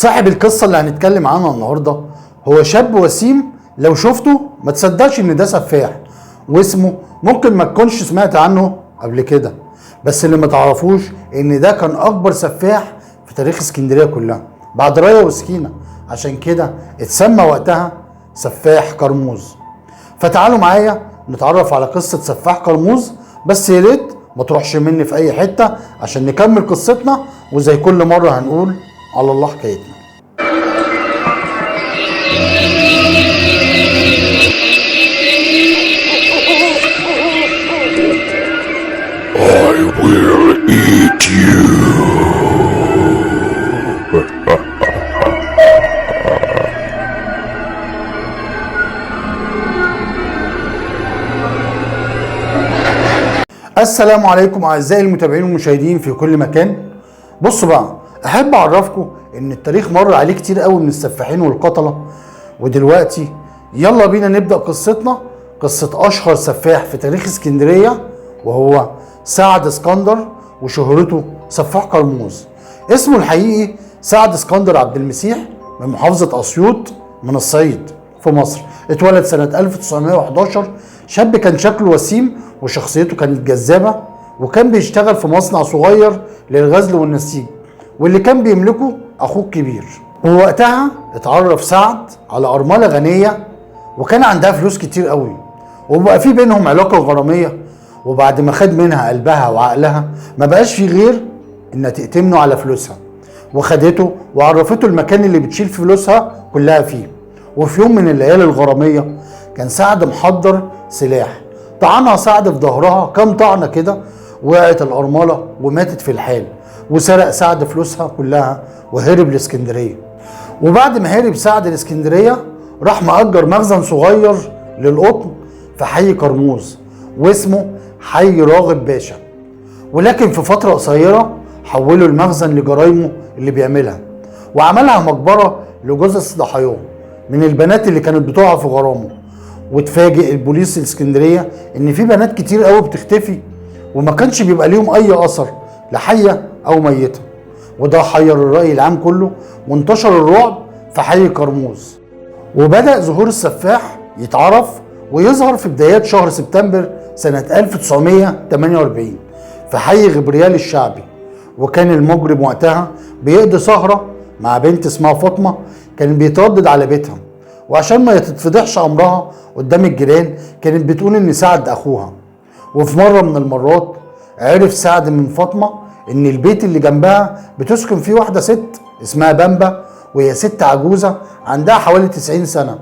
صاحب القصة اللي هنتكلم عنها النهاردة هو شاب وسيم. لو شفته ما تصدقش ان ده سفاح، واسمه ممكن ما تكونش سمعت عنه قبل كده، بس اللي ما تعرفوش ان ده كان اكبر سفاح في تاريخ اسكندرية كلها بعد راية وسكينة، عشان كده اتسمى وقتها سفاح كرموز. فتعالوا معايا نتعرف على قصة سفاح كرموز، بس يا ريت ما تروحش مني في اي حتة عشان نكمل قصتنا، وزي كل مرة هنقول على الله حكايتنا. I will eat you. السلام عليكم اعزائي المتابعين والمشاهدين في كل مكان. بصوا بقى، احب اعرفكم ان التاريخ مر عليه كتير قوي من السفاحين والقتله، ودلوقتي يلا بينا نبدا قصتنا، قصه اشهر سفاح في تاريخ اسكندريه، وهو سعد اسكندر، وشهرته سفاح كرموز. اسمه الحقيقي سعد اسكندر عبد المسيح، من محافظه اسيوط من الصعيد في مصر. اتولد سنه 1911. شاب كان شكله وسيم وشخصيته كانت جذابه، وكان بيشتغل في مصنع صغير للغزل والنسيج، واللي كان بيملكه اخوه الكبير. ووقتها اتعرف سعد على ارمله غنيه وكان عندها فلوس كتير قوي، وبقى في بينهم علاقه غراميه. وبعد ما خد منها قلبها وعقلها ما بقاش في غير انها تأتمنه على فلوسها، وخدته وعرفته المكان اللي بتشيل فلوسها كلها فيه. وفي يوم من الليالي الغراميه كان سعد محضر سلاح، طعنها سعد في ظهرها كام طعنه كده، وقعت الارمله وماتت في الحال. وسرق سعد فلوسها كلها وهرب لاسكندريه. وبعد ما هرب سعد لاسكندريه راح مأجر مخزن صغير للقطن في حي كرموز، واسمه حي راغب باشا. ولكن في فتره قصيره حولوا المخزن لجرايمه اللي بيعملها، وعملها مقبره لجثث ضحاياه من البنات اللي كانت بتقع في غرامه. وتفاجئ البوليس الاسكندريه ان في بنات كتير قوي بتختفي، وما كانش بيبقى ليهم اي اثر، لا حيه او ميته. وده حير الراي العام كله، وانتشر الرعب في حي كرموز. وبدأ ظهور السفاح يتعرف ويظهر في بدايات شهر سبتمبر سنة 1948 في حي غبريال الشعبي. وكان المجرم وقتها بيقضي سهرة مع بنت اسمها فاطمة، كان بيتردد على بيتها، وعشان ما تتفضحش امرها قدام الجيران كانت بتقول ان سعد اخوها. وفي مرة من المرات عرف سعد من فاطمة ان البيت اللي جنبها بتسكن فيه واحدة ست اسمها بامبا، وهي ست عجوزة عندها حوالي 90 سنة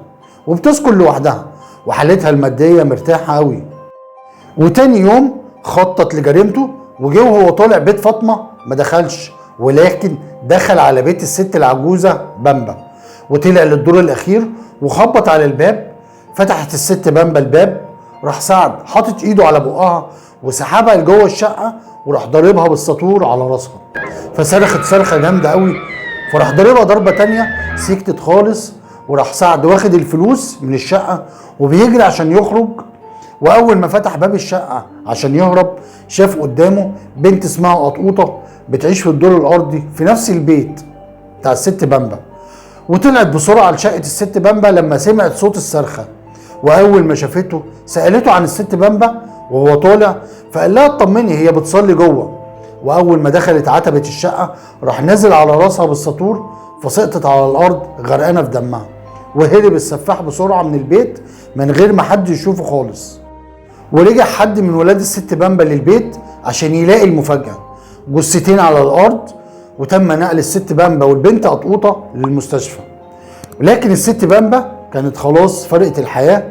وبتسكن لوحدها، وحالتها المادية مرتاحة قوي. وتاني يوم خطط لجريمته، وجه وهو طالع بيت فاطمة ما دخلش، ولكن دخل على بيت الست العجوزة بامبا، وطلع للدور الاخير وخبط على الباب. فتحت الست بامبا الباب، راح سعد حاطط ايده على بقها وسحبها لجوه الشقه، وراح ضاربها بالساطور على راسها. فصرخت صرخه جامده قوي، فراح ضاربها ضربه تانيه سكتت خالص. وراح سعد واخد الفلوس من الشقه وبيجري عشان يخرج. واول ما فتح باب الشقه عشان يهرب شاف قدامه بنت اسمها قطوطه بتعيش في الدور الارضي في نفس البيت بتاع الست بامبا. وطلعت بسرعه لشقه الست بامبا لما سمعت صوت الصرخه، واول ما شافته سالته عن الست بامبا وهو طالع، فقال لها اطمني هي بتصلي جوه. واول ما دخلت عتبه الشقه راح نزل على راسها بالساطور، فسقطت على الارض غرقانه في دمها. وهرب السفاح بسرعه من البيت من غير ما حد يشوفه خالص. ورجع حد من ولاد الست بامبا للبيت عشان يلاقي المفاجاه، جثتين على الارض. وتم نقل الست بامبا والبنت قطوطه للمستشفى. ولكن الست بامبا كانت خلاص فرقت الحياه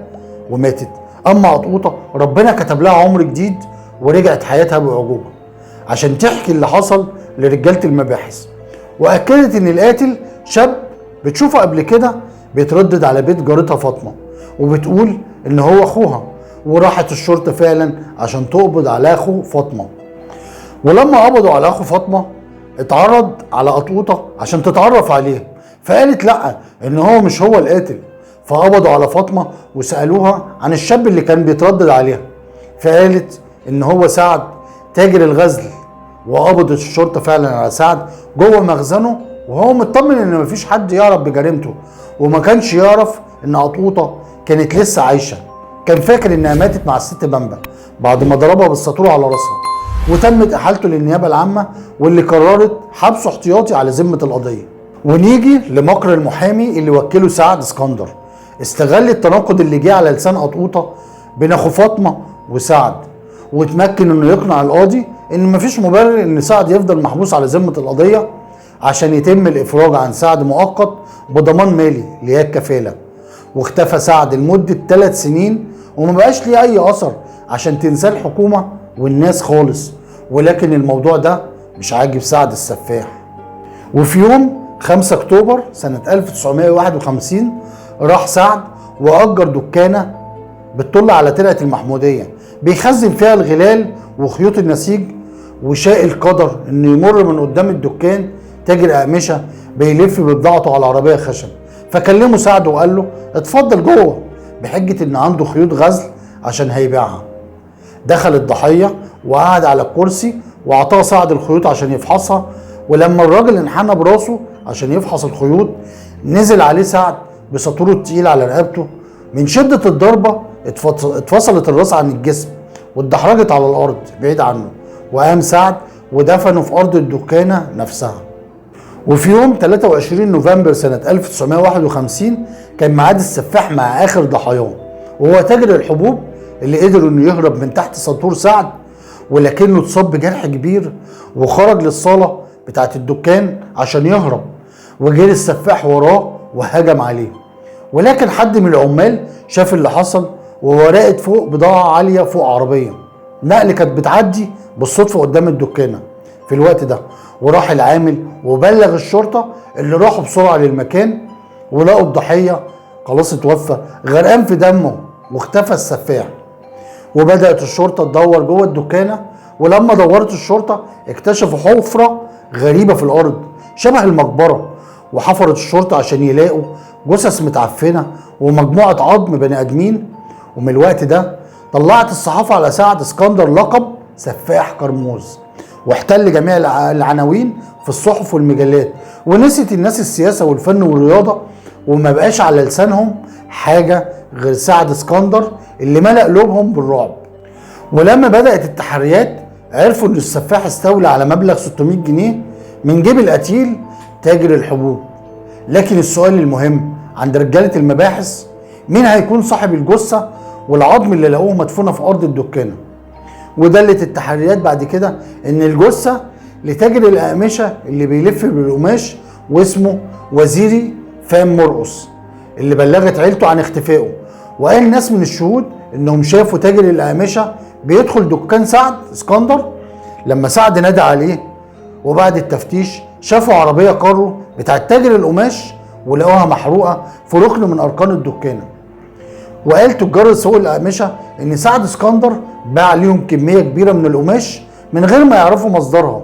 وماتت، اما قطوطه ربنا كتب لها عمر جديد ورجعت حياتها باعجوبه عشان تحكي اللي حصل لرجاله المباحث. واكدت ان القاتل شاب بتشوفه قبل كده بيتردد على بيت جارتها فاطمه، وبتقول ان هو اخوها. وراحت الشرطه فعلا عشان تقبض على اخو فاطمه. ولما قبضوا على اخو فاطمه اتعرض على قطوطه عشان تتعرف عليه، فقالت لا ان هو مش هو القاتل. فقبضوا على فاطمه وسالوها عن الشاب اللي كان بيتردد عليها، فقالت ان هو سعد تاجر الغزل. وقبضت الشرطه فعلا على سعد جوه مخزنه وهو مطمن ان مفيش حد يعرف بجريمته، وما كانش يعرف ان قطوطه كانت لسه عايشه. كان فاكر انها ماتت مع الست بامبا بعد ما ضربها بالساطور على راسها، وتمت احالته للنيابه العامه واللي قررت حبسه احتياطي على ذمه القضيه. ونيجي لمكر المحامي اللي وكله سعد اسكندر. استغل التناقض اللي جه على لسان قطوطه بين اخو فاطمه وسعد، وتمكن انه يقنع القاضي ان مفيش مبرر ان سعد يفضل محبوس على ذمه القضيه عشان يتم الافراج عن سعد مؤقت بضمان مالي اللي هي الكفاله. واختفى سعد لمده 3 سنين وما بقاش ليه اي اثر عشان تنساه الحكومه والناس خالص. ولكن الموضوع ده مش عاجب سعد السفاح. وفي يوم 5 اكتوبر سنه 1951 راح سعد واجر دكانه بتطل على ترعه المحموديه بيخزن فيها الغلال وخيوط النسيج. وشاء القدر انه يمر من قدام الدكان تاجر اقمشه بيلف ببضاعته على عربيه خشب، فكلمه سعد وقال له اتفضل جوه، بحجه ان عنده خيوط غزل عشان هيبيعها. دخل الضحيه وقعد على الكرسي واعطاه سعد الخيوط عشان يفحصها. ولما الراجل انحنى براسه عشان يفحص الخيوط نزل عليه سعد بساطوره التقيل على رقبته. من شده الضربه اتفصلت الراس عن الجسم واتدحرجت على الارض بعيد عنه، وقام سعد ودفنه في ارض الدكانه نفسها. وفي يوم 23 نوفمبر سنه 1951 كان ميعاد السفاح مع اخر ضحاياه، وهو تاجر الحبوب اللي قدر انه يهرب من تحت ساطور سعد، ولكنه اتصاب بجرح كبير وخرج للصاله بتاعه الدكان عشان يهرب. وجري السفاح وراه وهجم عليه، ولكن حد من العمال شاف اللي حصل وهو راقد فوق بضاعه عاليه فوق عربيه نقل كانت بتعدي بالصدفه قدام الدكانه في الوقت ده. وراح العامل وبلغ الشرطه اللي راحوا بسرعه للمكان ولقوا الضحيه خلاص اتوفى غرقان في دمه واختفى السفاح. وبدات الشرطه تدور جوه الدكانه، ولما دورت الشرطه اكتشفوا حفره غريبه في الارض شبه المقبره، وحفرت الشرطه عشان يلاقوا جثث متعفنه ومجموعه عظم بني ادمين. ومن الوقت ده طلعت الصحافه على سعد اسكندر لقب سفاح قرموز، واحتل جميع العناوين في الصحف والمجلات، ونسيت الناس السياسه والفن والرياضه، وما بقاش على لسانهم حاجه غير سعد اسكندر اللي ملأ قلوبهم بالرعب. ولما بدأت التحريات عرفوا ان السفاح استولى على مبلغ 600 جنيه من جيب القتيل تاجر الحبوب. لكن السؤال المهم عند رجاله المباحث مين هيكون صاحب الجثه والعظم اللي لقوه مدفونه في ارض الدكانه؟ ودلت التحريات بعد كده ان الجثه لتاجر الاقمشه اللي بيلف بالقماش واسمه وزيري فام مرقص، اللي بلغت عيلته عن اختفائه. وقال ناس من الشهود انهم شافوا تاجر الاقمشه بيدخل دكان سعد اسكندر لما سعد نادى عليه، وبعد التفتيش شافوا عربيه كارو بتاعت تاجر القماش ولقوها محروقه في ركن من اركان الدكانه. وقال تجار سوق الاقمشه ان سعد اسكندر باع ليهم كميه كبيره من القماش من غير ما يعرفوا مصدرها.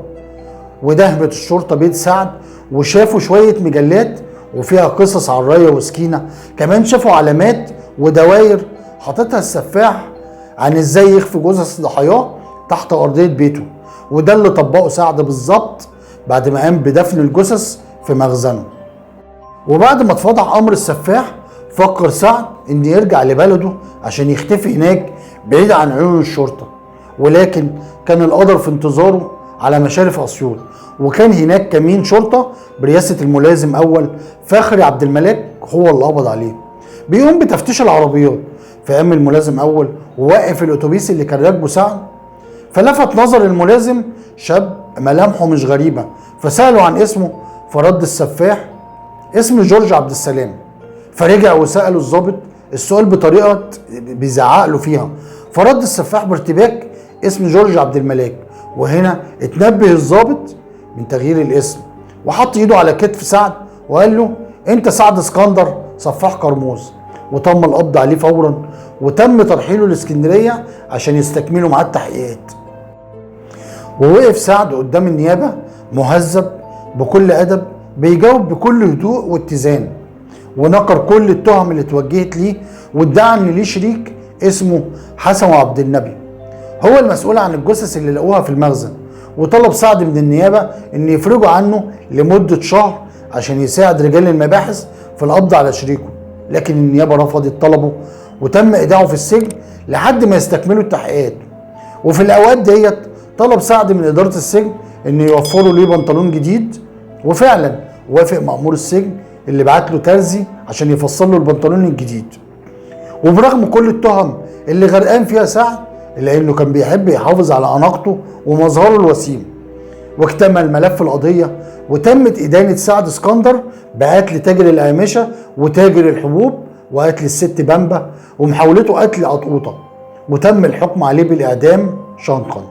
ودهمت الشرطه بيت سعد وشافوا شويه مجلات وفيها قصص على الرايه وسكينه، كمان شافوا علامات ودواير حاططها السفاح عن ازاي يخفي جثث ضحاياه تحت ارضيه بيته. وده اللي طبقه سعد بالظبط بعد ما قام بدفن الجثث في مخزنه. وبعد ما اتفضح امر السفاح فكر سعد ان يرجع لبلده عشان يختفي هناك بعيد عن عيون الشرطه، ولكن كان القدر في انتظاره على مشارف اسيوط، وكان هناك كمين شرطه برئاسه الملازم اول فخري عبد الملاك هو اللي قبض عليه. بيقوم بتفتيش العربيات، فقام الملازم اول ووقف الاتوبيس اللي كان راكبه سعد، فلفت نظر الملازم شاب ملامحه مش غريبه، فساله عن اسمه، فرد السفاح اسم جورج عبد السلام. فرجع وسأله الضابط السؤال بطريقه بيزعق له فيها، فرد السفاح بارتباك اسم جورج عبد الملاك. وهنا اتنبه الضابط من تغيير الاسم وحط ايده على كتف سعد وقال له انت سعد اسكندر سفاح قرموز. وتم القبض عليه فورا وتم ترحيله لاسكندريه عشان يستكملوا معاه التحقيقات. ووقف سعد قدام النيابه مهذب بكل ادب بيجاوب بكل هدوء واتزان، ونكر كل التهم اللي اتوجهت ليه، وادعى ان ليه شريك اسمه حسن عبد النبي هو المسؤول عن الجثث اللي لقوها في المخزن. وطلب سعد من النيابه ان يفرجوا عنه لمده شهر عشان يساعد رجال المباحث في القبض على شريكه، لكن النيابة رفضت طلبه وتم إيداعه في السجن لحد ما يستكملوا التحقيقات. وفي الأوقات ديت طلب سعد من إدارة السجن إن يوفروا ليه بنطلون جديد، وفعلا وافق مأمور السجن اللي بعت له ترزي عشان يفصل له البنطلون الجديد. وبرغم كل التهم اللي غرقان فيها سعد إلا إنه كان بيحب يحافظ على أناقته ومظهره الوسيم. واكتمل ملف القضية وتمت إدانة سعد اسكندر بقتل تاجر الأقمشة وتاجر الحبوب وقتل الست بامبا ومحاولته قتل قطوطة، وتم الحكم عليه بالإعدام شنقا.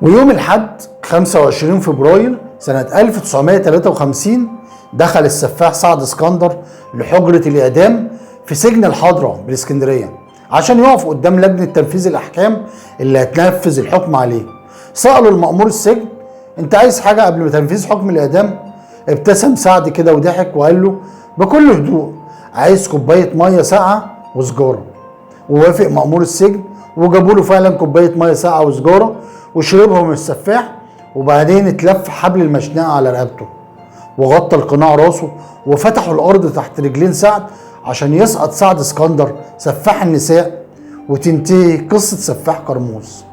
ويوم الحد 25 فبراير سنة 1953 دخل السفاح سعد اسكندر لحجرة الإعدام في سجن الحضرة بالإسكندرية عشان يقف قدام لجنة تنفيذ الأحكام اللي هتنفذ الحكم عليه. سأله المأمور السجن: أنت عايز حاجة قبل ما تنفيذ حكم الإعدام؟ ابتسم سعد كده وضحك وقال له بكل هدوء: عايز كوباية مية ساقعة وسجارة. ووافق مأمور السجن وجابوا له فعلا كوباية مية ساقعة وسجارة وشربهم السفاح، وبعدين اتلف حبل المشنقة على رقبته وغطى القناع راسه وفتحوا الأرض تحت رجلين سعد عشان يسقط سعد اسكندر سفاح النساء وتنتهي قصة سفاح كرموز.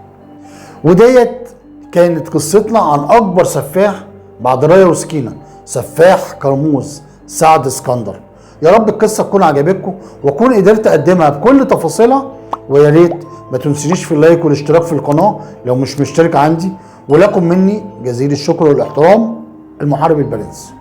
وديت كانت قصتنا عن أكبر سفاح بعد راية وسكينة، سفاح كرموز سعد اسكندر. يا رب القصة تكون عجبتكم واكون قدرت اقدمها بكل تفاصيلها، ويا ريت ما تنسونيش في اللايك والاشتراك في القناة لو مش مشترك عندي. ولكم مني جزيل الشكر والاحترام، المحارب البرنس.